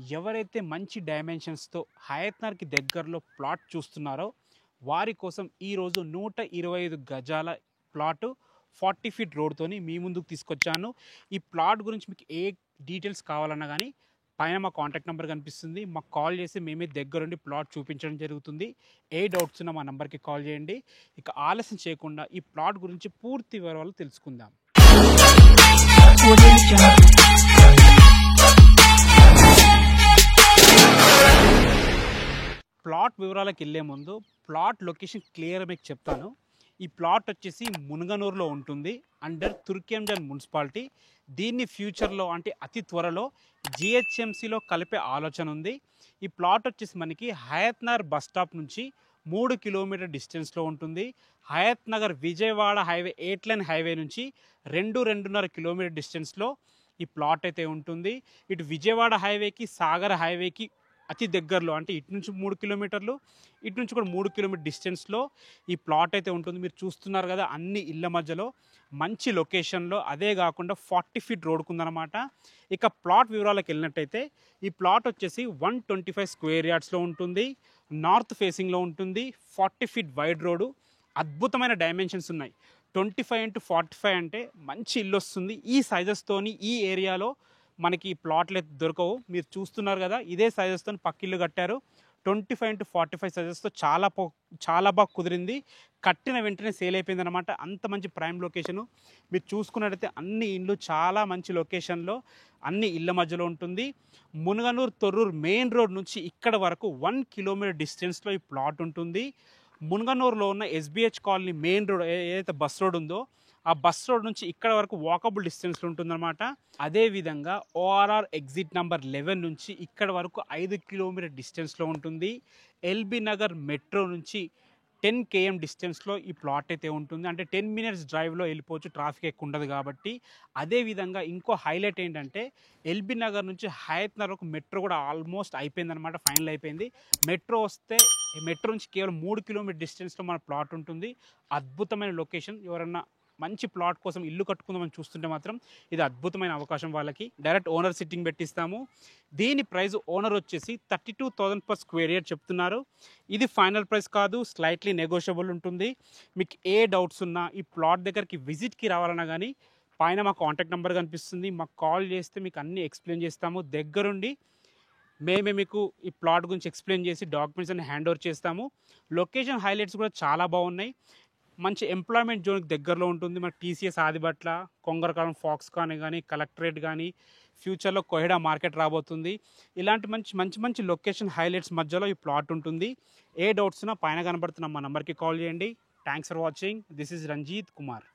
ఎవరైతే మంచి డైమెన్షన్స్తో హయత్నగర్కి దగ్గరలో ప్లాట్ చూస్తున్నారో వారి కోసం ఈరోజు 125 గజాల ప్లాట్ 40 ఫీట్ రోడ్తోని మీ ముందుకు తీసుకొచ్చాను. ఈ ప్లాట్ గురించి మీకు ఏ డీటెయిల్స్ కావాలన్నా కానీ పైన మా కాంటాక్ట్ నెంబర్ కనిపిస్తుంది. మాకు కాల్ చేసి మేమే దగ్గరుండి ప్లాట్ చూపించడం జరుగుతుంది. ఏ డౌట్స్ ఉన్నా మా నెంబర్కి కాల్ చేయండి. ఇక ఆలస్యం చేయకుండా ఈ ప్లాట్ గురించి పూర్తి వివరాలు తెలుసుకుందాం. ప్లాట్ వివరాలకు వెళ్ళే ముందు ప్లాట్ లొకేషన్ క్లియర్ మీకు చెప్తాను. ఈ ప్లాట్ వచ్చేసి మునగనూరులో ఉంటుంది, అండర్ తుర్కియంజన్ మున్సిపాలిటీ. దీన్ని ఫ్యూచర్లో అంటే అతి త్వరలో జిహెచ్ఎంసీలో కలిపే ఆలోచన ఉంది. ఈ ప్లాట్ వచ్చేసి మనకి హయత్నగర్ బస్ స్టాప్ నుంచి 3 కిలోమీటర్ డిస్టెన్స్లో ఉంటుంది. Hayathnagar Vijayawada highway 8 line highway నుంచి 2-2.5 కిలోమీటర్ డిస్టెన్స్లో ఈ ప్లాట్ అయితే ఉంటుంది. ఇటు విజయవాడ హైవేకి సాగర్ హైవేకి అతి దగ్గరలో అంటే ఇటు నుంచి 3 కిలోమీటర్లు, ఇటు నుంచి కూడా 3 కిలోమీటర్ డిస్టెన్స్లో ఈ ప్లాట్ అయితే ఉంటుంది. మీరు చూస్తున్నారు కదా, అన్ని ఇళ్ళ మధ్యలో మంచి లొకేషన్లో, అదే కాకుండా 40 ఫీట్ రోడ్కు ఉందన్నమాట. ఇక ప్లాట్ వివరాలకు వెళ్ళినట్టయితే ఈ ప్లాట్ వచ్చేసి 125 స్క్వేర్ యార్డ్స్లో ఉంటుంది, నార్త్ ఫేసింగ్లో ఉంటుంది, 40 ఫీట్ వైడ్ రోడ్డు, అద్భుతమైన డైమెన్షన్స్ ఉన్నాయి. 25x45 అంటే మంచి ఇల్లు వస్తుంది. ఈ సైజెస్తోని ఈ ఏరియాలో మనకి ప్లాట్లు అయితే దొరకవు. మీరు చూస్తున్నారు కదా, ఇదే సైజెస్తో పక్కిల్లు కట్టారు. 25x45 సైజెస్తో చాలా బాగా కుదిరింది. కట్టిన వెంటనే సేల్ అయిపోయింది అనమాట. అంత మంచి ప్రైమ్ లొకేషను. మీరు చూసుకున్నట్టయితే అన్ని ఇండ్లు చాలా మంచి లొకేషన్లో అన్ని ఇళ్ళ మధ్యలో ఉంటుంది. మునగనూరు తొర్రూరు మెయిన్ రోడ్ నుంచి ఇక్కడ వరకు 1 కిలోమీటర్ డిస్టెన్స్లో ఈ ప్లాట్ ఉంటుంది. మునగనూరులో ఉన్న ఎస్బిహెచ్ కాలనీ మెయిన్ రోడ్ ఏదైతే బస్ రోడ్ ఉందో ఆ బస్ రోడ్ నుంచి ఇక్కడ వరకు వాకబుల్ డిస్టెన్స్లో ఉంటుందన్నమాట. అదేవిధంగా ఓఆర్ఆర్ ఎగ్జిట్ నెంబర్ 11 నుంచి ఇక్కడ వరకు 5 కిలోమీటర్ డిస్టెన్స్లో ఉంటుంది. ఎల్బీ నగర్ మెట్రో నుంచి 10 km డిస్టెన్స్లో ఈ ప్లాట్ అయితే ఉంటుంది. అంటే 10 minutes డ్రైవ్లో వెళ్ళిపోవచ్చు, ట్రాఫిక్ ఎక్కువ ఉండదు కాబట్టి. అదేవిధంగా ఇంకో హైలైట్ ఏంటంటే ఎల్బీ నగర్ నుంచి హయత్నగర్ వరకు మెట్రో కూడా ఆల్మోస్ట్ అయిపోయిందనమాట, ఫైనల్ అయిపోయింది. మెట్రో వస్తే మెట్రో నుంచి కేవలం 3 కిలోమీటర్ డిస్టెన్స్లో మన ప్లాట్ ఉంటుంది. అద్భుతమైన లొకేషన్. ఎవరన్నా మంచి ప్లాట్ కోసం ఇల్లు కట్టుకుందామని చూస్తుంటే మాత్రం ఇది అద్భుతమైన అవకాశం. వాళ్ళకి డైరెక్ట్ ఓనర్ సిట్టింగ్ పెట్టిస్తాము. దీని ప్రైస్ ఓనర్ వచ్చేసి 32,000 per స్క్వేర్ యార్డ్ చెప్తున్నారు. ఇది ఫైనల్ ప్రైస్ కాదు, స్లైట్లీ నెగోషియబుల్ ఉంటుంది. మీకు ఏ డౌట్స్ ఉన్నా ఈ ప్లాట్ దగ్గరికి విజిట్కి రావాలన్నా కానీ పైన మా కాంటాక్ట్ నెంబర్ కనిపిస్తుంది. మాకు కాల్ చేస్తే మీకు అన్నీ ఎక్స్ప్లెయిన్ చేస్తాము. దగ్గరుండి మేమే మీకు ఈ ప్లాట్ గురించి ఎక్స్ప్లెయిన్ చేసి డాక్యుమెంట్స్ అన్ని హ్యాండ్ ఓవర్ చేస్తాము. లొకేషన్ హైలైట్స్ కూడా చాలా బాగున్నాయి. మంచి ఎంప్లాయ్మెంట్ జోన్కి దగ్గరలో ఉంటుంది. మన టీసీఎస్ ఆదిబట్ల, కొంగరకాలం, ఫాక్స్కాన్ కానీ, కలెక్టరేట్ కానీ, ఫ్యూచర్లో కోహెడా మార్కెట్ రాబోతుంది. ఇలాంటి మంచి లొకేషన్ హైలైట్స్ మధ్యలో ఈ ప్లాట్ ఉంటుంది. ఏ డౌట్స్ ఉన్నా పైన కనబడుతున్న మా నెంబర్కి కాల్ చేయండి. Thanks for watching. This is Ranjith Kumar.